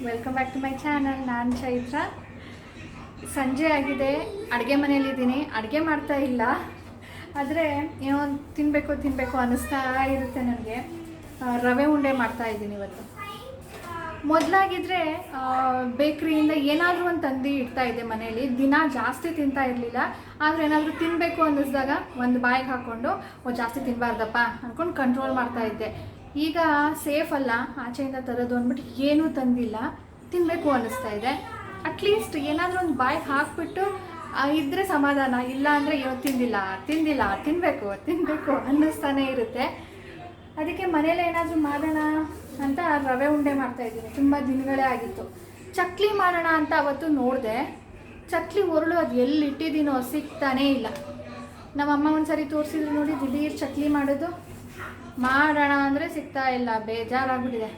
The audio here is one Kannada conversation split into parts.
Welcome back to my channel. ನಾನು ಚೈತ್ರ. ಸಂಜೆ ಆಗಿದೆ, ಅಡುಗೆ ಮನೆಯಲ್ಲಿದ್ದೀನಿ. ಅಡುಗೆ ಮಾಡ್ತಾ ಇಲ್ಲ, ಆದರೆ ಏನೋ ತಿನ್ನಬೇಕು ಅನ್ನಿಸ್ತಾ ಇರುತ್ತೆ ನನಗೆ. ರವೆ ಉಂಡೆ ಮಾಡ್ತಾ ಇದ್ದೀನಿ ಇವತ್ತು. ಮೊದಲಾಗಿದ್ದರೆ ಬೇಕ್ರಿಯಿಂದ ಏನಾದರೂ ಒಂದು ತಂದು ಇಡ್ತಾ ಇದ್ದೆ ಮನೇಲಿ. ದಿನ ಜಾಸ್ತಿ ತಿಂತಾ ಇರಲಿಲ್ಲ, ಆದರೆ ಏನಾದರೂ ತಿನ್ನಬೇಕು ಅನ್ನಿಸಿದಾಗ ಒಂದು ಬಾಯಿಗೆ ಹಾಕ್ಕೊಂಡು ಜಾಸ್ತಿ ತಿನ್ನಬಾರ್ದಪ್ಪ ಅಂದ್ಕೊಂಡು ಕಂಟ್ರೋಲ್ ಮಾಡ್ತಾ ಇದ್ದೆ. ಈಗ ಸೇಫ್ ಅಲ್ಲ ಆಚೆಯಿಂದ ತರೋದು ಅಂದ್ಬಿಟ್ಟು ಏನೂ ತಂದಿಲ್ಲ, ತಿನ್ನಬೇಕು ಅನ್ನಿಸ್ತಾ ಇದೆ. ಅಟ್ಲೀಸ್ಟ್ ಏನಾದರೂ ಒಂದು ಬಾಯಿಗೆ ಹಾಕ್ಬಿಟ್ಟು ಇದ್ದರೆ ಸಮಾಧಾನ, ಇಲ್ಲ ಅಂದರೆ ಏನೋ ತಿನ್ನಬೇಕು ಅನ್ನಿಸ್ತಾನೆ ಇರುತ್ತೆ. ಅದಕ್ಕೆ ಮನೇಲಿ ಏನಾದರೂ ಮಾಡೋಣ ಅಂತ ರವೆ ಉಂಡೆ ಮಾಡ್ತಾಯಿದ್ದೀನಿ. ತುಂಬ ದಿನಗಳೇ ಆಗಿತ್ತು. ಚಕ್ಲಿ ಮಾಡೋಣ ಅಂತ ಅವತ್ತು ನೋಡಿದೆ, ಚಕ್ಲಿ ಒರಳು ಅದು ಎಲ್ಲಿ ಇಟ್ಟಿದ್ದೀನೋ ಸಿಗ್ತಾನೇ ಇಲ್ಲ. ನಮ್ಮಮ್ಮ ಒಂದು ಸರಿ ತೋರಿಸಿದ್ರು ನೋಡಿ, ದಿಢೀರ್ ಚಕ್ಲಿ ಮಾಡೋಣ ಅಂದರೆ ಸಿಗ್ತಾ ಇಲ್ಲ, ಬೇಜಾರಾಗ್ಬಿಟ್ಟಿದೆ.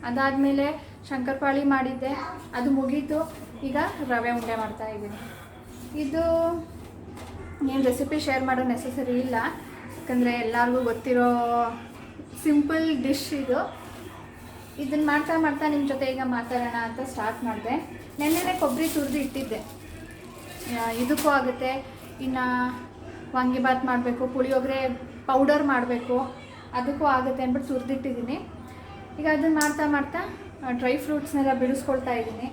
ಅದಾದಮೇಲೆ ಶಂಕರಪಾಳಿ ಮಾಡಿದ್ದೆ, ಅದು ಮುಗೀತು. ಈಗ ರವೆ ಉಂಡೆ ಮಾಡ್ತಾಯಿದ್ದೀನಿ. ಇದು ಏನು ರೆಸಿಪಿ ಶೇರ್ ಮಾಡೋ ನೆಸೆಸರಿ ಇಲ್ಲ, ಯಾಕಂದರೆ ಎಲ್ಲರಿಗೂ ಗೊತ್ತಿರೋ ಸಿಂಪಲ್ ಡಿಶ್ ಇದು. ಇದನ್ನು ಮಾಡ್ತಾ ನಿಮ್ಮ ಜೊತೆ ಈಗ ಮಾತಾಡೋಣ ಅಂತ ಸ್ಟಾರ್ಟ್ ಮಾಡಿದೆ. ನೆನ್ನೆನೇ ಕೊಬ್ಬರಿ ತುರಿದು ಇಟ್ಟಿದ್ದೆ, ಇದಕ್ಕೂ ಆಗುತ್ತೆ. ಇನ್ನು ವಾಂಗಿಬಾತ್ ಮಾಡಬೇಕು, ಪುಳಿಯೋಗರೆ ಪೌಡರ್ ಮಾಡಬೇಕು, ಅದಕ್ಕೂ ಆಗುತ್ತೆ ಅಂದ್ಬಿಟ್ಟು ತುರಿದಿಟ್ಟಿದ್ದೀನಿ. ಈಗ ಅದನ್ನು ಮಾಡ್ತಾ ಡ್ರೈ ಫ್ರೂಟ್ಸ್ನೆಲ್ಲ ಬಿಡಿಸ್ಕೊಳ್ತಾ ಇದ್ದೀನಿ.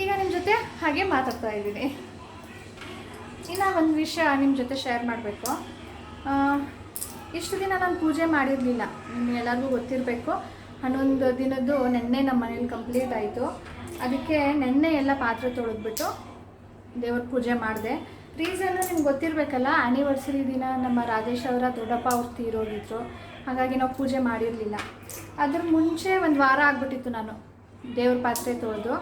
ಈಗ ನಿಮ್ಮ ಜೊತೆ ಹಾಗೆ ಮಾತಾಡ್ತಾ ಇದ್ದೀನಿ. ಇನ್ನು ಒಂದು ವಿಷಯ ನಿಮ್ಮ ಜೊತೆ ಶೇರ್ ಮಾಡಬೇಕು. ಇಷ್ಟು ದಿನ ನಾನು ಪೂಜೆ ಮಾಡಿರಲಿಲ್ಲ, ನಿಮಗೆಲ್ಲರಿಗೂ ಗೊತ್ತಿರಬೇಕು. 11 ದಿನದ್ದು ನೆನ್ನೆ ನಮ್ಮ ಮನೇಲಿ ಕಂಪ್ಲೀಟ್ ಆಯಿತು. ಅದಕ್ಕೆ ನೆನ್ನೆ ಎಲ್ಲ ಪಾತ್ರೆ ತೊಳೆದ್ಬಿಟ್ಟು ದೇವ್ರ ಪೂಜೆ ಮಾಡಿದೆ. ರೀಸನ್ನು ನಿಮ್ಗೆ ಗೊತ್ತಿರಬೇಕಲ್ಲ, ಆ್ಯನಿವರ್ಸರಿ ದಿನ ನಮ್ಮ ರಾಜೇಶ್ ಅವರ ದೊಡ್ಡಪ್ಪ ಅವ್ರು ತೀರೋಗಿದ್ರು. ಹಾಗಾಗಿ ನಾವು ಪೂಜೆ ಮಾಡಿರಲಿಲ್ಲ. ಅದ್ರ ಮುಂಚೆ ಒಂದು ವಾರ ಆಗಿಬಿಟ್ಟಿತ್ತು ನಾನು ದೇವ್ರ ಪಾತ್ರೆ ತೊಳೆದು.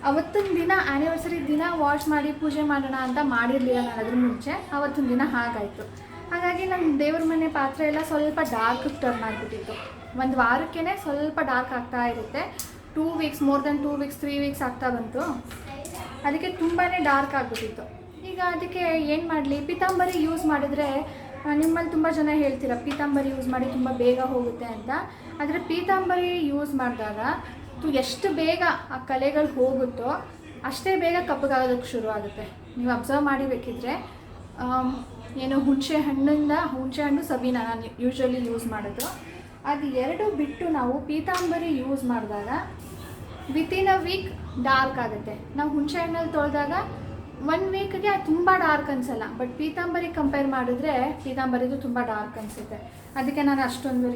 ಅವತ್ತಿನ ದಿನ ಆ್ಯನಿವರ್ಸರಿ ದಿನ ವಾಶ್ ಮಾಡಿ ಪೂಜೆ ಮಾಡೋಣ ಅಂತ ಮಾಡಿರಲಿಲ್ಲ ನಾನು ಅದ್ರ ಮುಂಚೆ. ಅವತ್ತಿನ ದಿನ ಹಾಗಾಯಿತು. ಹಾಗಾಗಿ ನಮ್ಮ ದೇವ್ರ ಮನೆ ಪಾತ್ರೆ ಎಲ್ಲ ಸ್ವಲ್ಪ ಡಾರ್ಕ್ ಟರ್ನ್ ಆಗಿಬಿಟ್ಟಿತ್ತು. ಒಂದು ವಾರಕ್ಕೇ ಸ್ವಲ್ಪ ಡಾರ್ಕ್ ಆಗ್ತಾ ಇರುತ್ತೆ. 2 weeks, more than 2 weeks 3 weeks ಆಗ್ತಾ ಬಂತು. ಅದಕ್ಕೆ ತುಂಬಾ ಡಾರ್ಕ್ ಆಗಿಬಿಟ್ಟಿತ್ತು. ಈಗ ಅದಕ್ಕೆ ಏನು ಮಾಡಲಿ, ಪೀತಾಂಬರಿ ಯೂಸ್ ಮಾಡಿದ್ರೆ, ನಿಮ್ಮಲ್ಲಿ ತುಂಬ ಜನ ಹೇಳ್ತೀರ ಪೀತಾಂಬರಿ ಯೂಸ್ ಮಾಡಿ ತುಂಬ ಬೇಗ ಹೋಗುತ್ತೆ ಅಂತ. ಆದರೆ ಪೀತಾಂಬರಿ ಯೂಸ್ ಮಾಡಿದಾಗ ಎಷ್ಟು ಬೇಗ ಆ ಕಲೆಗಳು ಹೋಗುತ್ತೋ ಅಷ್ಟೇ ಬೇಗ ಕಪ್ಪಗಾಗೋದಕ್ಕೆ ಶುರು ಆಗುತ್ತೆ. ನೀವು ಅಬ್ಸರ್ವ್ ಮಾಡಿ ಬೇಕಿದ್ರೆ, ಏನು ಹುಣಸೆ ಹಣ್ಣು ಸಬೀನ ನಾನು ಯೂಶ್ವಲಿ ಯೂಸ್ ಮಾಡೋದು. ಅದು ಎರಡು ಬಿಟ್ಟು ನಾವು ಪೀತಾಂಬರಿ ಯೂಸ್ ಮಾಡಿದಾಗ ವಿತಿನ್ ಅ ವೀಕ್ ಡಾರ್ಕ್ ಆಗುತ್ತೆ. ನಾವು ಹುಣಸೆ ಹಣ್ಣಲ್ಲಿ ತೊಳೆದಾಗ 1 ವೀಕ್ಗೆ ಅದು ತುಂಬ ಡಾರ್ಕ್ ಅನಿಸಲ್ಲ. ಬಟ್ ಪೀತಾಂಬರಿ ಕಂಪೇರ್ ಮಾಡಿದ್ರೆ ಪೀತಾಂಬರಿದು ತುಂಬ ಡಾರ್ಕ್ ಅನಿಸುತ್ತೆ. ಅದಕ್ಕೆ ನಾನು ಅಷ್ಟೊಂದು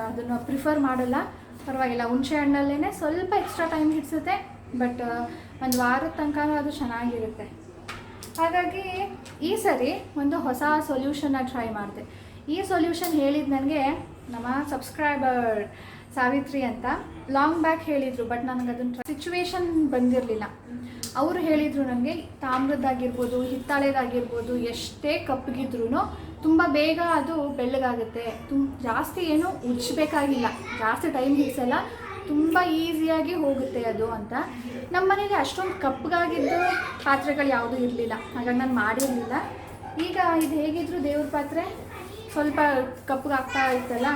ಅದನ್ನು ಪ್ರಿಫರ್ ಮಾಡಲ್ಲ. ಪರವಾಗಿಲ್ಲ, ಹುಣಸೆ ಹಣ್ಣಲ್ಲೇ ಸ್ವಲ್ಪ ಎಕ್ಸ್ಟ್ರಾ ಟೈಮ್ ಹಿಡಿಸುತ್ತೆ, ಬಟ್ ಒಂದು ವಾರದ ತನಕ ಅದು ಚೆನ್ನಾಗಿರುತ್ತೆ. ಹಾಗಾಗಿ ಈ ಸರಿ ಒಂದು ಹೊಸ ಸೊಲ್ಯೂಷನ್ನ ಟ್ರೈ ಮಾಡಿದೆ. ಈ ಸೊಲ್ಯೂಷನ್ ಹೇಳಿದ್ದು ನನಗೆ ನಮ್ಮ ಸಬ್ಸ್ಕ್ರೈಬರ್ ಸಾವಿತ್ರಿ ಅಂತ ಲಾಂಗ್ ಬ್ಯಾಕ್ ಹೇಳಿದರು. ಬಟ್ ನನಗೆ ಅದನ್ನು ಸಿಚುವೇಶನ್ ಬಂದಿರಲಿಲ್ಲ. ಅವರು ಹೇಳಿದರು ನನಗೆ ತಾಮ್ರದ್ದಾಗಿರ್ಬೋದು, ಹಿತ್ತಾಳೆದಾಗಿರ್ಬೋದು, ಎಷ್ಟೇ ಕಪ್ಪಗಿದ್ರೂ ತುಂಬ ಬೇಗ ಅದು ಬೆಳ್ಳಗಾಗುತ್ತೆ, ಜಾಸ್ತಿ ಏನು ಉಜ್ಜಬೇಕಾಗಿಲ್ಲ, ಜಾಸ್ತಿ ಟೈಮ್ ಹಿಡಿಸಲ್ಲ, ತುಂಬ ಈಸಿಯಾಗಿ ಹೋಗುತ್ತೆ ಅದು ಅಂತ. ನಮ್ಮ ಮನೇಲಿ ಅಷ್ಟೊಂದು ಕಪ್ಪಗಾಗಿದ್ದು ಪಾತ್ರೆಗಳು ಯಾವುದೂ ಇರಲಿಲ್ಲ, ಹಾಗಾಗಿ ನಾನು ಮಾಡಿರಲಿಲ್ಲ. ಈಗ ಇದು ಹೇಗಿದ್ರು ದೇವ್ರ ಪಾತ್ರೆ ಸ್ವಲ್ಪ ಕಪ್ಪಗಾಗ್ತಾ ಇತ್ತಲ್ಲ,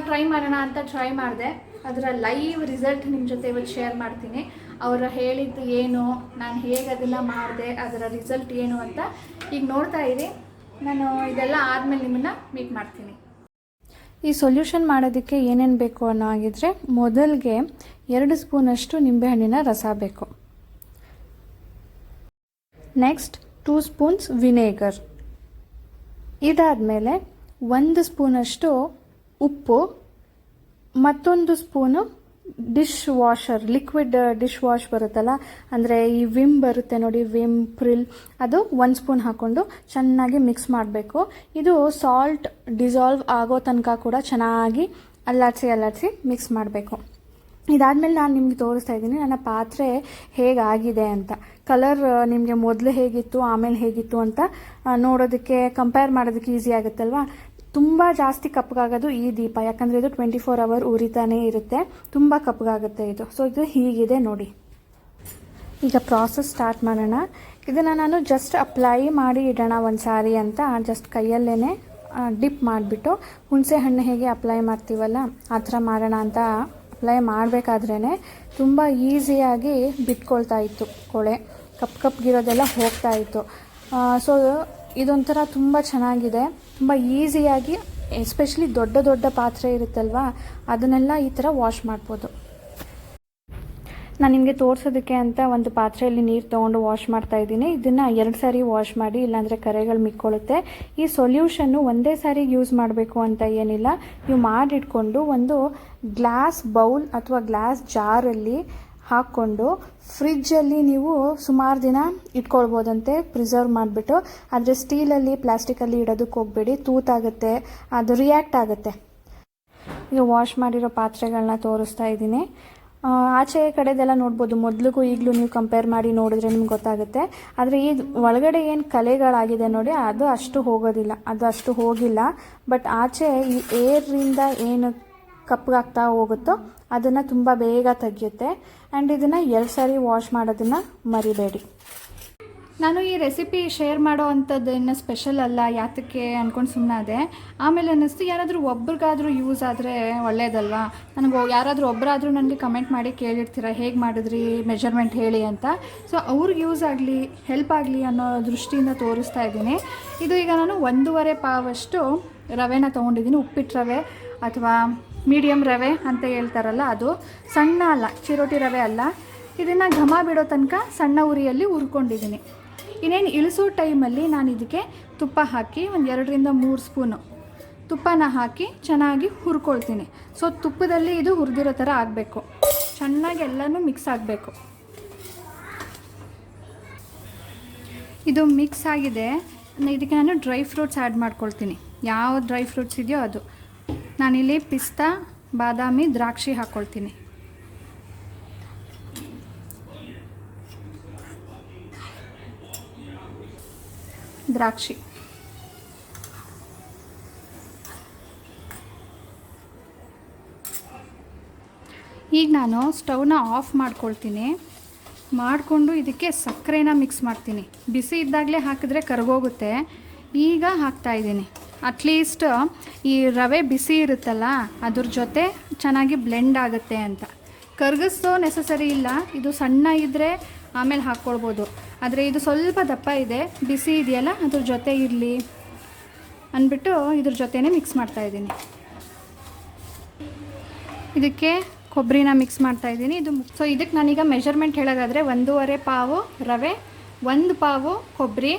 ಟ್ರೈ ಮಾಡೋಣ ಅಂತ ಟ್ರೈ ಮಾಡಿದೆ. ಅದರ ಲೈವ್ ರಿಸಲ್ಟ್ ನಿಮ್ಮ ಜೊತೆ ಇವತ್ತು ಶೇರ್ ಮಾಡ್ತೀನಿ. ಅವರು ಹೇಳಿದ್ದು ಏನು, ನಾನು ಹೇಗೆ ಅದನ್ನು ಮಾಡಿದೆ, ಅದರ ರಿಸಲ್ಟ್ ಏನು ಅಂತ ಈಗ ನೋಡ್ತಾ ಇರಿ. ನಾನು ಇದೆಲ್ಲ ಆದಮೇಲೆ ನಿಮ್ಮನ್ನು ಮೀಟ್ ಮಾಡ್ತೀನಿ. ಈ ಸೊಲ್ಯೂಷನ್ ಮಾಡೋದಕ್ಕೆ ಏನೇನು ಬೇಕು ಅನ್ನೋ ಹಾಗಿದ್ರೆ, ಮೊದಲಿಗೆ 2 ಸ್ಪೂನಷ್ಟು ನಿಂಬೆಹಣ್ಣಿನ ರಸ ಬೇಕು. Next 2 spoons vinegar. ಇದಾದಮೇಲೆ 1 ಸ್ಪೂನಷ್ಟು ಉಪ್ಪು, ಮತ್ತೊಂದು spoon dish washer, liquid dish wash ಬರುತ್ತಲ್ಲ, ಅಂದರೆ ಈ ವಿಮ್ ಬರುತ್ತೆ ನೋಡಿ, ವಿಮ್ ಪ್ರಿಲ್, ಅದು 1 ಸ್ಪೂನ್ ಹಾಕ್ಕೊಂಡು ಚೆನ್ನಾಗಿ ಮಿಕ್ಸ್ ಮಾಡಬೇಕು. ಇದು ಸಾಲ್ಟ್ ಡಿಸಾಲ್ವ್ ಆಗೋ ತನಕ ಕೂಡ ಚೆನ್ನಾಗಿ ಅಲ್ಲಾಡಿಸಿ ಮಿಕ್ಸ್ ಮಾಡಬೇಕು. ಇದಾದಮೇಲೆ ನಾನು ನಿಮಗೆ ತೋರಿಸ್ತಾ ಇದ್ದೀನಿ ನನ್ನ ಪಾತ್ರೆ ಹೇಗಾಗಿದೆ ಅಂತ. ಕಲರ್ ನಿಮಗೆ ಮೊದಲು ಹೇಗಿತ್ತು ಆಮೇಲೆ ಹೇಗಿತ್ತು ಅಂತ ನೋಡೋದಕ್ಕೆ, ಕಂಪೇರ್ ಮಾಡೋದಕ್ಕೆ ಈಸಿ ಆಗುತ್ತಲ್ವ. ತುಂಬ ಜಾಸ್ತಿ ಕಪ್ಪಗಾಗೋದು ಈ ದೀಪ, ಯಾಕಂದರೆ ಇದು 24 ಅವರ್ ಉರಿತಾನೇ ಇರುತ್ತೆ, ತುಂಬ ಕಪ್ಪಗಾಗುತ್ತೆ ಇದು. ಸೊ ಇದು ಹೀಗಿದೆ ನೋಡಿ. ಈಗ ಪ್ರಾಸೆಸ್ ಸ್ಟಾರ್ಟ್ ಮಾಡೋಣ. ಇದನ್ನು ನಾನು ಜಸ್ಟ್ ಅಪ್ಲೈ ಮಾಡಿ ಇಡೋಣ ಒಂದು ಸಾರಿ ಅಂತ ಜಸ್ಟ್ ಕೈಯಲ್ಲೇ ಡಿಪ್ ಮಾಡಿಬಿಟ್ಟು, ಹುಣಸೆ ಹಣ್ಣು ಹೇಗೆ ಅಪ್ಲೈ ಮಾಡ್ತೀವಲ್ಲ ಆ ಥರ ಮಾಡೋಣ ಅಂತ ಅಪ್ಲೈ ಮಾಡಬೇಕಾದ್ರೇ ತುಂಬ ಈಸಿಯಾಗಿ ಬಿಟ್ಕೊಳ್ತಾ ಇತ್ತು, ಕೊಳೆ ಕಪ್ಗಿರೋದೆಲ್ಲ ಹೋಗ್ತಾ ಇತ್ತು. ಸೊ ಇದೊಂಥರ ತುಂಬ ಚೆನ್ನಾಗಿದೆ, ತುಂಬ ಈಸಿಯಾಗಿ, ಎಸ್ಪೆಷಲಿ ದೊಡ್ಡ ದೊಡ್ಡ ಪಾತ್ರೆ ಇರುತ್ತಲ್ವ ಅದನ್ನೆಲ್ಲ ಈ ಥರ ವಾಶ್ ಮಾಡ್ಬೋದು. ನಾನು ನಿಮಗೆ ತೋರಿಸೋದಕ್ಕೆ ಅಂತ ಒಂದು ಪಾತ್ರೆಯಲ್ಲಿ ನೀರು ತೊಗೊಂಡು ವಾಶ್ ಮಾಡ್ತಾಯಿದ್ದೀನಿ. ಇದನ್ನು 2 ಸಾರಿ ವಾಶ್ ಮಾಡಿ, ಇಲ್ಲಾಂದರೆ ಕರೆಗಳು ಮಿಕ್ಕೊಳ್ಳುತ್ತೆ. ಈ ಸೊಲ್ಯೂಷನ್ನು ಒಂದೇ ಸಾರಿಗೆ ಯೂಸ್ ಮಾಡಬೇಕು ಅಂತ ಏನಿಲ್ಲ, ನೀವು ಮಾಡಿಟ್ಕೊಂಡು ಒಂದು ಗ್ಲಾಸ್ ಬೌಲ್ ಅಥವಾ ಗ್ಲಾಸ್ ಜಾರಲ್ಲಿ ಹಾಕ್ಕೊಂಡು ಫ್ರಿಜ್ಜಲ್ಲಿ ನೀವು ಸುಮಾರು ದಿನ ಇಟ್ಕೊಳ್ಬೋದಂತೆ, ಪ್ರಿಸರ್ವ್ ಮಾಡಿಬಿಟ್ಟು. ಆದರೆ ಸ್ಟೀಲಲ್ಲಿ ಪ್ಲಾಸ್ಟಿಕಲ್ಲಿ ಇಡೋದಕ್ಕೆ ಹೋಗಬೇಡಿ, ತೂತಾಗುತ್ತೆ, ಅದು ರಿಯಾಕ್ಟ್ ಆಗುತ್ತೆ. ಈಗ ವಾಶ್ ಮಾಡಿರೋ ಪಾತ್ರೆಗಳನ್ನ ತೋರಿಸ್ತಾ ಇದ್ದೀನಿ. ಆಚೆ ಕಡೆದೆಲ್ಲ ನೋಡ್ಬೋದು, ಮೊದಲಿಗೂ ಈಗಲೂ ನೀವು ಕಂಪೇರ್ ಮಾಡಿ ನೋಡಿದ್ರೆ ನಿಮ್ಗೆ ಗೊತ್ತಾಗುತ್ತೆ. ಆದರೆ ಈ ಒಳಗಡೆ ಏನು ಕಲೆಗಳಾಗಿದೆ ನೋಡಿ, ಅದು ಅಷ್ಟು ಹೋಗೋದಿಲ್ಲ, ಅದು ಅಷ್ಟು ಹೋಗಿಲ್ಲ. ಬಟ್ ಆಚೆ ಈ ಏರಿಂದ ಏನು ಕಪ್ಪಗಾಗ್ತಾ ಹೋಗುತ್ತೋ ಅದನ್ನು ತುಂಬ ಬೇಗ ತೆಗೆಯುತ್ತೆ. ಆ್ಯಂಡ್ ಇದನ್ನು 2 ಸಾರಿ ವಾಶ್ ಮಾಡೋದನ್ನು ಮರಿಬೇಡಿ. ನಾನು ಈ ರೆಸಿಪಿ ಶೇರ್ ಮಾಡೋ ಅಂಥದ್ದೇನು ಸ್ಪೆಷಲ್ ಅಲ್ಲ, ಯಾತಕ್ಕೆ ಅಂದ್ಕೊಂಡು ಸುಮ್ಮನಾದೆ. ಆಮೇಲೆ ಅನ್ನಿಸ್ತು ಯಾರಾದರೂ ಒಬ್ರಿಗಾದರೂ ಯೂಸ್ ಆದರೆ ಒಳ್ಳೆಯದಲ್ವಾ. ನನಗೆ ಯಾರಾದರೂ ಒಬ್ಬರಾದರೂ ನನಗೆ ಕಮೆಂಟ್ ಮಾಡಿ ಕೇಳಿರ್ತೀರ ಹೇಗೆ ಮಾಡಿದ್ರಿ, ಮೆಜರ್ಮೆಂಟ್ ಹೇಳಿ ಅಂತ. ಸೊ ಅವ್ರಿಗೆ ಯೂಸ್ ಆಗಲಿ, ಹೆಲ್ಪ್ ಆಗಲಿ ಅನ್ನೋ ದೃಷ್ಟಿಯಿಂದ ತೋರಿಸ್ತಾ ಇದ್ದೀನಿ. ಇದು ಈಗ ನಾನು 1.5 ಪಾವಷ್ಟು ರವೆನ ತೊಗೊಂಡಿದ್ದೀನಿ, ಉಪ್ಪಿಟ್ಟು ರವೆ ಅಥವಾ ಮೀಡಿಯಮ್ ರವೆ ಅಂತ ಹೇಳ್ತಾರಲ್ಲ ಅದು. ಸಣ್ಣ ಅಲ್ಲ, ಚಿರೋಟಿ ರವೆ ಅಲ್ಲ. ಇದನ್ನು ಘಮ ಬಿಡೋ ತನಕ ಸಣ್ಣ ಉರಿಯಲ್ಲಿ ಹುರ್ಕೊಂಡಿದ್ದೀನಿ. ಇನ್ನೇನು ಇಳಿಸೋ ಟೈಮಲ್ಲಿ ನಾನು ಇದಕ್ಕೆ ತುಪ್ಪ ಹಾಕಿ ಒಂದು 2ರಿಂದ 3 ಸ್ಪೂನು ತುಪ್ಪನ ಹಾಕಿ ಚೆನ್ನಾಗಿ ಹುರ್ಕೊಳ್ತೀನಿ. ಸೊ ತುಪ್ಪದಲ್ಲಿ ಇದು ಹುರಿದಿರೋ ಥರ ಆಗಬೇಕು, ಚೆನ್ನಾಗಿ ಎಲ್ಲನೂ ಮಿಕ್ಸ್ ಆಗಬೇಕು. ಇದು ಮಿಕ್ಸ್ ಆಗಿದೆ. ಇದಕ್ಕೆ ನಾನು ಡ್ರೈ ಫ್ರೂಟ್ಸ್ ಆ್ಯಡ್ ಮಾಡ್ಕೊಳ್ತೀನಿ. ಯಾವ ಡ್ರೈ ಫ್ರೂಟ್ಸ್ ಇದೆಯೋ ಅದು. ನಾನಿಲ್ಲಿ ಪಿಸ್ತಾ, ಬಾದಾಮಿ, ದ್ರಾಕ್ಷಿ ಹಾಕ್ಕೊಳ್ತೀನಿ. ದ್ರಾಕ್ಷಿ ಈಗ ನಾನು ಸ್ಟವ್ನ ಆಫ್ ಮಾಡ್ಕೊಳ್ತೀನಿ. ಮಾಡಿಕೊಂಡು ಇದಕ್ಕೆ ಸಕ್ಕರೆನ ಮಿಕ್ಸ್ ಮಾಡ್ತೀನಿ. ಬಿಸಿ ಇದ್ದಾಗಲೇ ಹಾಕಿದ್ರೆ ಕರಗೋಗುತ್ತೆ. ಈಗ ಹಾಕ್ತಾಯಿದ್ದೀನಿ. ಅಟ್ಲೀಸ್ಟ್ ಈ ರವೆ ಬಿಸಿ ಇರುತ್ತಲ್ಲ ಅದ್ರ ಜೊತೆ ಚೆನ್ನಾಗಿ ಬ್ಲೆಂಡ್ ಆಗುತ್ತೆ ಅಂತ. ಕರಗಿಸೋ ನೆಸಸರಿ ಇಲ್ಲ, ಇದು ಸಣ್ಣ ಇದ್ದರೆ ಆಮೇಲೆ ಹಾಕ್ಕೊಳ್ಬೋದು. ಆದರೆ ಇದು ಸ್ವಲ್ಪ ದಪ್ಪ ಇದೆ, ಬಿಸಿ ಇದೆಯಲ್ಲ ಅದ್ರ ಜೊತೆ ಇರಲಿ ಅಂದ್ಬಿಟ್ಟು ಇದ್ರ ಜೊತೆನೇ ಮಿಕ್ಸ್ ಮಾಡ್ತಾಯಿದ್ದೀನಿ. ಇದಕ್ಕೆ ಕೊಬ್ಬರಿನ ಮಿಕ್ಸ್ ಮಾಡ್ತಾಯಿದ್ದೀನಿ. ಸೊ ಇದಕ್ಕೆ ನಾನೀಗ ಮೆಜರ್ಮೆಂಟ್ ಹೇಳೋದಾದರೆ 1.5 ಪಾವು ರವೆ, 1 ಪಾವು ಕೊಬ್ಬರಿ,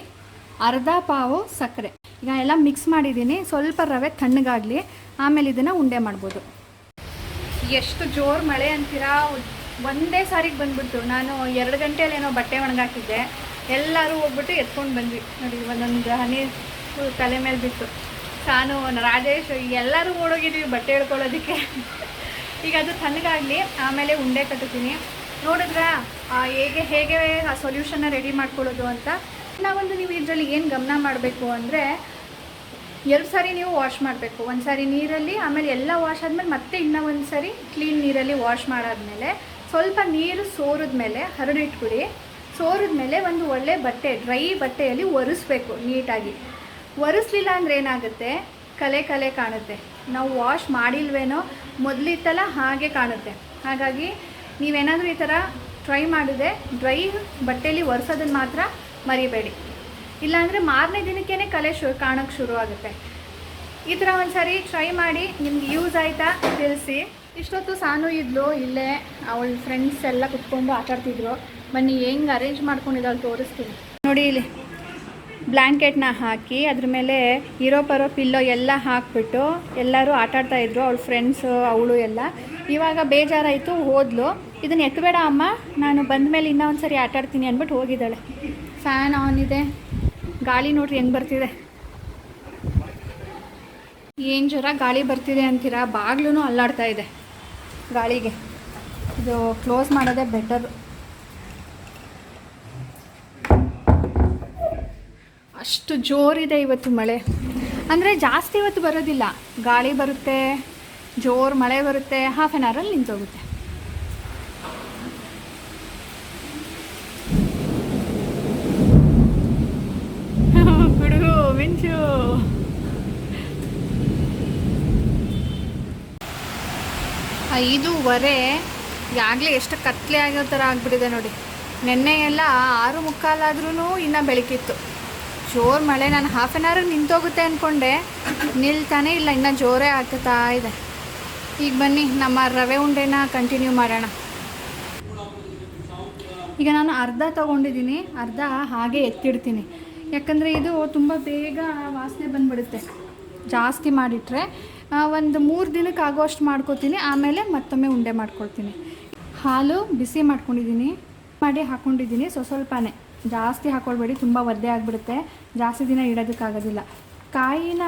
ಅರ್ಧ ಪಾವು ಸಕ್ಕರೆ. ಈಗ ಎಲ್ಲ ಮಿಕ್ಸ್ ಮಾಡಿದ್ದೀನಿ. ಸ್ವಲ್ಪ ರವೆ ತಣ್ಣಗಾಗಲಿ, ಆಮೇಲೆ ಇದನ್ನು ಉಂಡೆ ಮಾಡ್ಬೋದು. ಎಷ್ಟು ಜೋರು ಮಳೆ ಅಂತೀರಾ, ಒಂದೇ ಸಾರಿಗೆ ಬಂದ್ಬಿಟ್ಟು. ನಾನು 2 ಗಂಟೆಯಲ್ಲಿ ಏನೋ ಬಟ್ಟೆ ಒಣಗಾಕಿದ್ದೆ, ಎಲ್ಲರೂ ಹೋಗ್ಬಿಟ್ಟು ಎತ್ಕೊಂಡು ಬಂದ್ವಿ ನೋಡಿ. ಒಂದೊಂದು ಹನಿ ತಲೆ ಮೇಲೆ ಬಿತ್ತು. ಸಾನು, ರಾಜೇಶ್ ಎಲ್ಲರೂ ಓಡೋಗಿದ್ವಿ ಬಟ್ಟೆ ಹಿಡ್ಕೊಳ್ಳೋದಕ್ಕೆ. ಈಗ ಅದು ತಣ್ಣಗಾಗಲಿ, ಆಮೇಲೆ ಉಂಡೆ ಕಟ್ಟುತ್ತೀನಿ. ನೋಡಿದ್ರೆ ಹೇಗೆ ಆ ಸೊಲ್ಯೂಷನ್ನ ರೆಡಿ ಮಾಡ್ಕೊಳ್ಳೋದು ಅಂತ. ನಾವೊಂದು ನೀವು ಇದರಲ್ಲಿ ಏನು ಗಮನ ಮಾಡಬೇಕು ಅಂದರೆ, 2 ಸಾರಿ ನೀವು ವಾಶ್ ಮಾಡಬೇಕು. 1 ಸಾರಿ ನೀರಲ್ಲಿ, ಆಮೇಲೆ ಎಲ್ಲ ವಾಶ್ ಆದಮೇಲೆ ಮತ್ತೆ ಇನ್ನೂ 1 ಸಾರಿ ಕ್ಲೀನ್ ನೀರಲ್ಲಿ ವಾಶ್ ಮಾಡಾದಮೇಲೆ ಸ್ವಲ್ಪ ನೀರು ಸೋರಿದ್ಮೇಲೆ ಹರಡಿಟ್ಬಿಡಿ. ಸೋರಿದ್ಮೇಲೆ ಒಂದು ಒಳ್ಳೆ ಬಟ್ಟೆ, ಡ್ರೈ ಬಟ್ಟೆಯಲ್ಲಿ ಒರೆಸ್ಬೇಕು ನೀಟಾಗಿ. ಒರೆಸ್ಲಿಲ್ಲ ಅಂದರೆ ಏನಾಗುತ್ತೆ, ಕಲೆ ಕಾಣುತ್ತೆ. ನಾವು ವಾಶ್ ಮಾಡಿಲ್ವೇನೋ, ಮೊದಲಿತ್ತಲ್ಲ ಹಾಗೆ ಕಾಣುತ್ತೆ. ಹಾಗಾಗಿ ನೀವೇನಾದರೂ ಈ ಥರ ಟ್ರೈ ಮಾಡಿದೆ, ಡ್ರೈ ಬಟ್ಟೆಯಲ್ಲಿ ಒರೆಸೋದನ್ನು ಮಾತ್ರ ಮರಿಬೇಡಿ. ಇಲ್ಲಾಂದರೆ ಮಾರನೇ ದಿನಕ್ಕೇ ಕಲೆ ಕಾಣೋಕ್ಕೆ ಶುರು ಆಗುತ್ತೆ. ಈ ಥರ ಒಂದು ಸಾರಿ ಟ್ರೈ ಮಾಡಿ, ನಿಮ್ಗೆ ಯೂಸ್ ಆಯಿತಾ ತಿಳಿಸಿ. ಇಷ್ಟೊತ್ತು ಸಾನು ಇದ್ಲು ಇಲ್ಲೇ, ಅವಳ ಫ್ರೆಂಡ್ಸ್ ಎಲ್ಲ ಕುತ್ಕೊಂಡು ಆಟಾಡ್ತಿದ್ರು. ಬನ್ನಿ ಹೆಂಗೆ ಅರೇಂಜ್ ಮಾಡ್ಕೊಂಡಿದ್ದಾಳೆ ತೋರಿಸ್ತೀನಿ ನೋಡಿ. ಇಲ್ಲಿ ಬ್ಲ್ಯಾಂಕೆಟ್ನ ಹಾಕಿ ಅದ್ರ ಮೇಲೆ ಇರೋ ಪರೋ ಪಿಲ್ಲೋ ಎಲ್ಲ ಹಾಕಿಬಿಟ್ಟು ಎಲ್ಲರೂ ಆಟಾಡ್ತಾಯಿದ್ರು, ಅವಳ ಫ್ರೆಂಡ್ಸು ಅವಳು ಎಲ್ಲ. ಇವಾಗ ಬೇಜಾರಾಯಿತು, ಹೋದ್ಲು. ಇದನ್ನು ಎತ್ತಬೇಡ ಅಮ್ಮ, ನಾನು ಬಂದ ಮೇಲೆ ಇನ್ನೂ ಒಂದು ಸರಿ ಆಟಾಡ್ತೀನಿ ಅಂದ್ಬಿಟ್ಟು ಹೋಗಿದ್ದಾಳೆ. ಫ್ಯಾನ್ ಆನ್ ಇದೆ, ಗಾಳಿ ನೋಡ್ರಿ ಹೆಂಗೆ ಬರ್ತಿದೆ. ಏನು ಜರ ಗಾಳಿ ಬರ್ತಿದೆ ಅಂತೀರಾ, ಬಾಗ್ಲೂ ಅಲ್ಲಾಡ್ತಾ ಇದೆ ಗಾಳಿಗೆ. ಇದು ಕ್ಲೋಸ್ ಮಾಡೋದೇ ಬೆಟರ್. ಅಷ್ಟು ಜೋರಿದೆ ಇವತ್ತು ಮಳೆ. ಅಂದರೆ ಜಾಸ್ತಿ ಇವತ್ತು ಬರೋದಿಲ್ಲ, ಗಾಳಿ ಬರುತ್ತೆ, ಜೋರು ಮಳೆ ಬರುತ್ತೆ, ಹಾಫ್ ಆನ್ ಅವರಲ್ಲಿ ನಿಂತೋಗುತ್ತೆ. ಗುಡುಗು ಮಿಂಚು. 5:15 ಈಗಾಗಲೇ ಎಷ್ಟು ಕತ್ಲೆ ಆಗೋ ಥರ ಆಗಿಬಿಟ್ಟಿದೆ ನೋಡಿ. ನೆನ್ನೆ ಎಲ್ಲ 6:45 ಆದ್ರೂ ಇನ್ನೂ ಬೆಳಕಿತ್ತು. ಜೋರು ಮಳೆ. ನಾನು ಹಾಫ್ ಆನ್ ಅವರ್ ನಿಂತೋಗುತ್ತೆ ಅಂದ್ಕೊಂಡೆ, ನಿಲ್ತಾನೆ ಇಲ್ಲ, ಇನ್ನೂ ಜೋರೇ ಆಗ್ತಾ ಇದೆ. ಈಗ ಬನ್ನಿ ನಮ್ಮ ರವೆ ಉಂಡೆನ ಕಂಟಿನ್ಯೂ ಮಾಡೋಣ. ಈಗ ನಾನು ಅರ್ಧ ತೊಗೊಂಡಿದ್ದೀನಿ, ಅರ್ಧ ಹಾಗೆ ಎತ್ತಿಡ್ತೀನಿ. ಯಾಕಂದರೆ ಇದು ತುಂಬ ಬೇಗ ವಾಸನೆ ಬಂದುಬಿಡುತ್ತೆ. ಜಾಸ್ತಿ ಮಾಡಿಟ್ರೆ ಒಂದು 3 ದಿನಕ್ಕೆ ಆಗೋಷ್ಟು ಮಾಡ್ಕೊತೀನಿ, ಆಮೇಲೆ ಮತ್ತೊಮ್ಮೆ ಉಂಡೆ ಮಾಡ್ಕೊಳ್ತೀನಿ. ಹಾಲು ಬಿಸಿ ಮಾಡ್ಕೊಂಡಿದ್ದೀನಿ, ಮಾಡಿ ಹಾಕ್ಕೊಂಡಿದ್ದೀನಿ. ಸ್ವಲ್ಪನೇ, ಜಾಸ್ತಿ ಹಾಕ್ಕೊಳ್ಬೇಡಿ, ತುಂಬ ಒದ್ದೆ ಆಗಿಬಿಡುತ್ತೆ, ಜಾಸ್ತಿ ದಿನ ಇಡೋದಕ್ಕಾಗೋದಿಲ್ಲ. ಕಾಯಿನ,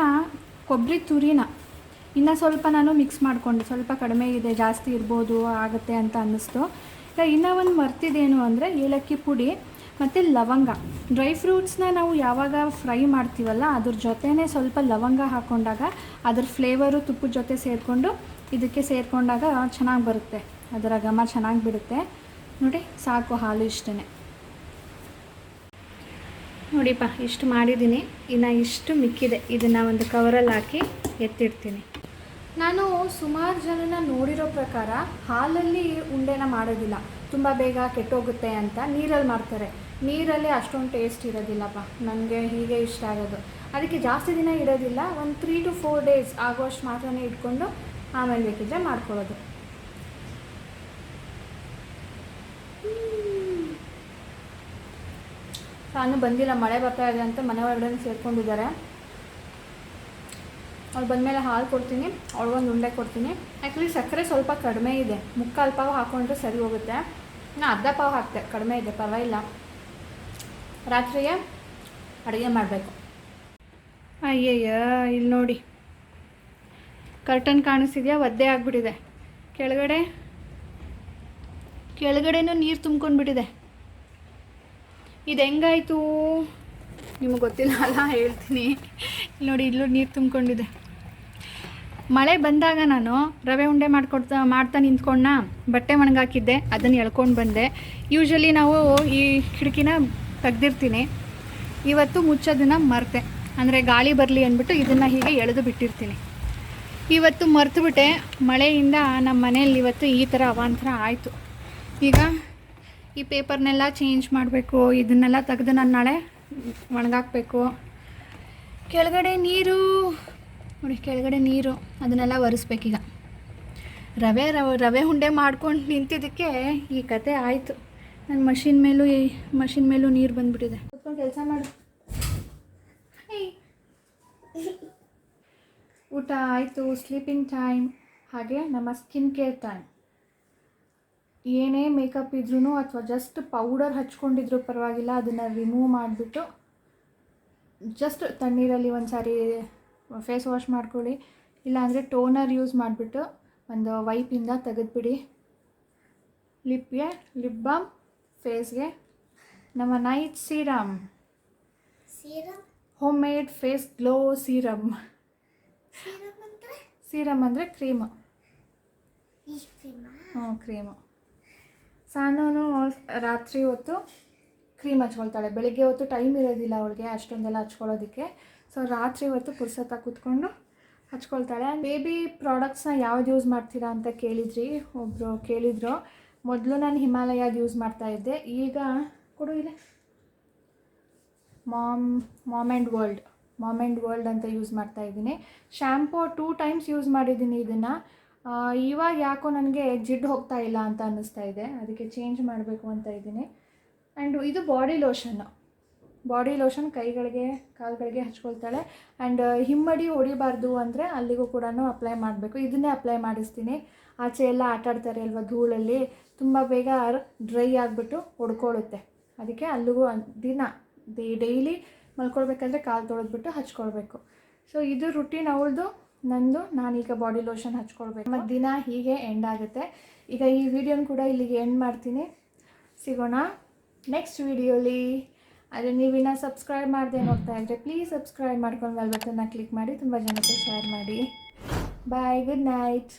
ಕೊಬ್ಬರಿ ತುರಿನ ಇನ್ನು ಸ್ವಲ್ಪ ನಾನು ಮಿಕ್ಸ್ ಮಾಡಿಕೊಂಡೆ. ಸ್ವಲ್ಪ ಕಡಿಮೆ ಇದೆ, ಜಾಸ್ತಿ ಇರ್ಬೋದು ಆಗುತ್ತೆ ಅಂತ ಅನ್ನಿಸ್ತು. ಈಗ ಇನ್ನೂ ಒಂದು ಮರ್ತಿದ್ದೇನು ಅಂದರೆ ಏಲಕ್ಕಿ ಪುಡಿ ಮತ್ತು ಲವಂಗ. ಡ್ರೈ ಫ್ರೂಟ್ಸ್ನ ನಾವು ಯಾವಾಗ ಫ್ರೈ ಮಾಡ್ತೀವಲ್ಲ ಅದ್ರ ಜೊತೆನೇ ಸ್ವಲ್ಪ ಲವಂಗ ಹಾಕ್ಕೊಂಡಾಗ ಅದ್ರ ಫ್ಲೇವರು ತುಪ್ಪದ ಜೊತೆ ಸೇರಿಕೊಂಡು ಇದಕ್ಕೆ ಸೇರಿಕೊಂಡಾಗ ಚೆನ್ನಾಗಿ ಬರುತ್ತೆ, ಅದರ ಘಮ ಚೆನ್ನಾಗಿ ಬಿಡುತ್ತೆ. ನೋಡಿ ಸಾಕು, ಹಾಲು ಇಷ್ಟೇ ನೋಡಿಪ್ಪ, ಇಷ್ಟು ಮಾಡಿದ್ದೀನಿ. ಇನ್ನು ಇಷ್ಟು ಮಿಕ್ಕಿದೆ, ಇದನ್ನು ಒಂದು ಕವರಲ್ಲಿ ಹಾಕಿ ಎತ್ತಿಡ್ತೀನಿ. ನಾನು ಸುಮಾರು ಜನನ ನೋಡಿರೋ ಪ್ರಕಾರ ಹಾಲಲ್ಲಿ ಉಂಡೆನ ಮಾಡೋದಿಲ್ಲ, ತುಂಬ ಬೇಗ ಕೆಟ್ಟೋಗುತ್ತೆ ಅಂತ ನೀರಲ್ಲಿ ಮಾಡ್ತಾರೆ. ನೀರಲ್ಲಿ ಅಷ್ಟೊಂದು ಟೇಸ್ಟ್ ಇರೋದಿಲ್ಲಪ್ಪ, ನನಗೆ ಹೀಗೆ ಇಷ್ಟ ಆಗೋದು. ಅದಕ್ಕೆ ಜಾಸ್ತಿ ದಿನ ಇಡೋದಿಲ್ಲ, ಒಂದು 3 to 4 days ಆಗೋಷ್ಟು ಮಾತ್ರನೇ ಇಟ್ಕೊಂಡು ಆಮೇಲೆ ಬೇಕಿದ್ರೆ ಮಾಡ್ಕೊಳ್ಳೋದು. ನಾನು ಬಂದಿಲ್ಲ, ಮಳೆ ಬರ್ತಾ ಇದೆ ಅಂತ ಮನೆ ಒಳಗಡೆ ಸೇರ್ಕೊಂಡಿದ್ದಾರೆ. ಅವ್ಳು ಬಂದಮೇಲೆ ಹಾಲು ಕೊಡ್ತೀನಿ, ಅವ್ಳಿಗೊಂದು ಉಂಡೆ ಕೊಡ್ತೀನಿ. ಆ್ಯಕ್ಚುಲಿ ಸಕ್ಕರೆ ಸ್ವಲ್ಪ ಕಡಿಮೆ ಇದೆ, 3/4 ಪಾವು ಹಾಕ್ಕೊಂಡ್ರೆ ಸರಿ ಹೋಗುತ್ತೆ. ನಾನು ಅರ್ಧ ಪಾವು ಹಾಕ್ತೆ, ಕಡಿಮೆ ಇದೆ, ಪರವಾಗಿಲ್ಲ. ರಾತ್ರಿಗೆ ಅಡುಗೆ ಮಾಡಬೇಕು. ಅಯ್ಯಯ್ಯ, ಇಲ್ಲಿ ನೋಡಿ ಕರ್ಟನ್ ಕಾಣಿಸ್ತಿದೆಯಾ, ಒದ್ದೆ ಆಗಿಬಿಟ್ಟಿದೆ. ಕೆಳಗಡೆನೂ ನೀರು ತುಂಬ್ಕೊಂಡ್ಬಿಟ್ಟಿದೆ. ಇದು ಹೆಂಗಾಯಿತು ನಿಮಗೆ ಗೊತ್ತಿಲ್ಲ ಅಲ್ಲ, ಹೇಳ್ತೀನಿ. ಇಲ್ಲಿ ನೋಡಿ, ಇಲ್ಲೂ ನೀರು ತುಂಬ್ಕೊಂಡಿದೆ. ಮಳೆ ಬಂದಾಗ ನಾನು ರವೆ ಉಂಡೆ ಮಾಡ್ತಾ ನಿಂತ್ಕೊಂಡ, ಬಟ್ಟೆ ಒಣಗಾಕಿದ್ದೆ, ಅದನ್ನು ಎಳ್ಕೊಂಡು ಬಂದೆ. ಯೂಶ್ವಲಿ ನಾವು ಈ ಕಿಟಕಿನ ತೆಗ್ದಿರ್ತೀನಿ. ಇವತ್ತು ಮುಚ್ಚೋದನ್ನು ಮರೆತೆ, ಅಂದರೆ ಗಾಳಿ ಬರಲಿ ಅಂದ್ಬಿಟ್ಟು ಇದನ್ನು ಹೀಗೆ ಎಳೆದು ಬಿಟ್ಟಿರ್ತೀನಿ. ಇವತ್ತು ಮರ್ತುಬಿಟ್ಟೆ. ಮಳೆಯಿಂದ ನಮ್ಮ ಮನೆಯಲ್ಲಿ ಇವತ್ತು ಈ ಥರ ಅವಾಂತರ ಆಯಿತು. ಈಗ ಈ ಪೇಪರ್ನೆಲ್ಲ ಚೇಂಜ್ ಮಾಡಬೇಕು, ಇದನ್ನೆಲ್ಲ ತೆಗೆದು ನಾನು ನಾಳೆ ಒಣಗಾಕಬೇಕು. ಕೆಳಗಡೆ ನೀರು ನೋಡಿ, ಕೆಳಗಡೆ ನೀರು, ಅದನ್ನೆಲ್ಲ ಒರೆಸ್ಬೇಕೀಗ. ರವೆ ಉಂಡೆ ಮಾಡ್ಕೊಂಡು ನಿಂತಿದ್ದಕ್ಕೆ ಈ ಕತೆ ಆಯಿತು. ನನ್ನ ಮಷಿನ್ ಮೇಲೂ ನೀರು ಬಂದುಬಿಟ್ಟಿದೆ. ಕೂತ್ಕೊಂಡು ಕೆಲಸ ಮಾಡು. ಊಟ ಆಯಿತು, ಸ್ಲೀಪಿಂಗ್ ಟೈಮ್, ಹಾಗೆ ನಮ್ಮ ಸ್ಕಿನ್ ಕೇರ್ ಟೈಮ್. ಏನೇ ಮೇಕಪ್ ಇದ್ರೂ ಅಥವಾ ಜಸ್ಟ್ ಪೌಡರ್ ಹಚ್ಕೊಂಡಿದ್ರು ಪರವಾಗಿಲ್ಲ, ಅದನ್ನು ರಿಮೂವ್ ಮಾಡಿಬಿಟ್ಟು ಜಸ್ಟ್ ತಣ್ಣೀರಲ್ಲಿ ಒಂದು ಸಾರಿ ಫೇಸ್ ವಾಶ್ ಮಾಡ್ಕೊಳ್ಳಿ. ಇಲ್ಲಾಂದರೆ ಟೋನರ್ ಯೂಸ್ ಮಾಡಿಬಿಟ್ಟು ಒಂದು ವೈಪಿಂದ ತೆಗೆದುಬಿಡಿ. ಲಿಪ್ಗೆ ಲಿಪ್ ಬಾಮ್, ಫೇಸ್ಗೆ ನಮ್ಮ night serum, homemade face glow serum. Serum ಅಂದರೆ ಕ್ರೀಮು. ಕ್ರೀಮು. ಸಾನು ರಾತ್ರಿ ಹೊತ್ತು ಕ್ರೀಮ್ ಹಚ್ಕೊಳ್ತಾಳೆ, ಬೆಳಿಗ್ಗೆ ಹೊತ್ತು ಟೈಮ್ ಇರೋದಿಲ್ಲ ಅವಳಿಗೆ ಅಷ್ಟೊಂದೆಲ್ಲ ಹಚ್ಕೊಳ್ಳೋದಕ್ಕೆ. ಸೊ ರಾತ್ರಿ ಹೊತ್ತು ಪುರ್ಸೊತ್ತಾಗಿ ಕೂತ್ಕೊಂಡು ಹಚ್ಕೊಳ್ತಾಳೆ. ಬೇಬಿ ಪ್ರಾಡಕ್ಟ್ಸ್ನ ಯಾವ್ದು ಯೂಸ್ ಮಾಡ್ತೀರಾ ಅಂತ ಒಬ್ಬರು ಕೇಳಿದರು. ಮೊದಲು ನಾನು ಹಿಮಾಲಯದ ಯೂಸ್ ಮಾಡ್ತಾಯಿದ್ದೆ, ಈಗ ಕೊಡು ಇದೆ ಮಾಮ್ ಆ್ಯಂಡ್ ವರ್ಲ್ಡ್ ಅಂತ ಯೂಸ್ ಮಾಡ್ತಾಯಿದ್ದೀನಿ. ಶ್ಯಾಂಪು 2 times ಯೂಸ್ ಮಾಡಿದ್ದೀನಿ ಇದನ್ನು. ಇವಾಗ ಯಾಕೋ ನನಗೆ ಜಿಡ್ಡು ಹೋಗ್ತಾ ಇಲ್ಲ ಅಂತ ಅನ್ನಿಸ್ತಾ ಇದೆ, ಅದಕ್ಕೆ ಚೇಂಜ್ ಮಾಡಬೇಕು ಅಂತ ಇದ್ದೀನಿ. ಆ್ಯಂಡ್ ಇದು ಬಾಡಿ ಲೋಷನ್ ಕೈಗಳಿಗೆ ಕಾಲುಗಳಿಗೆ ಹಚ್ಕೊಳ್ತಾಳೆ. ಆ್ಯಂಡ್ ಹಿಮ್ಮಡಿ ಹೊಡಿಬಾರ್ದು ಅಂದರೆ ಅಲ್ಲಿಗೂ ಕೂಡ ಅಪ್ಲೈ ಮಾಡಬೇಕು. ಇದನ್ನೇ ಅಪ್ಲೈ ಮಾಡಿಸ್ತೀನಿ. ಆಚೆ ಎಲ್ಲ ಆಟಾಡ್ತಾರೆ ಅಲ್ವ ಧೂಳಲ್ಲಿ, ತುಂಬ ಬೇಗ ಡ್ರೈ ಆಗಿಬಿಟ್ಟು ಹೊಡ್ಕೊಳ್ಳುತ್ತೆ. ಅದಕ್ಕೆ ಅಲ್ಲಿಗೂ ಡೈಲಿ ಮಲ್ಕೊಳ್ಬೇಕಾದ್ರೆ ಕಾಲು ತೊಳೆದ್ಬಿಟ್ಟು ಹಚ್ಕೊಳ್ಬೇಕು. ಸೊ ಇದು ರುಟೀನ್ ಅವಳದು, ನಂದು. ನಾನೀಗ ಬಾಡಿ ಲೋಷನ್ ಹಚ್ಕೊಳ್ಬೇಕು. ಮತ್ತು ದಿನ ಹೀಗೆ ಎಂಡ್ ಆಗುತ್ತೆ. ಈಗ ಈ ವಿಡಿಯೋನ ಕೂಡ ಇಲ್ಲಿಗೆ ಎಂಡ್ ಮಾಡ್ತೀನಿ. ಸಿಗೋಣ ನೆಕ್ಸ್ಟ್ ವಿಡಿಯೋಲಿ. ಆದರೆ ನೀವಿನ್ನ ಸಬ್ಸ್ಕ್ರೈಬ್ ಮಾಡದೆ ನೋಡ್ತಾ ಇದ್ದರೆ ಪ್ಲೀಸ್ ಸಬ್ಸ್ಕ್ರೈಬ್ ಮಾಡ್ಕೊಂಡು ಬೆಲ್ ಬಟನ್ನ ಕ್ಲಿಕ್ ಮಾಡಿ, ತುಂಬ ಜನಕ್ಕೆ ಶೇರ್ ಮಾಡಿ. ಬಾಯ್, ಗುಡ್ ನೈಟ್.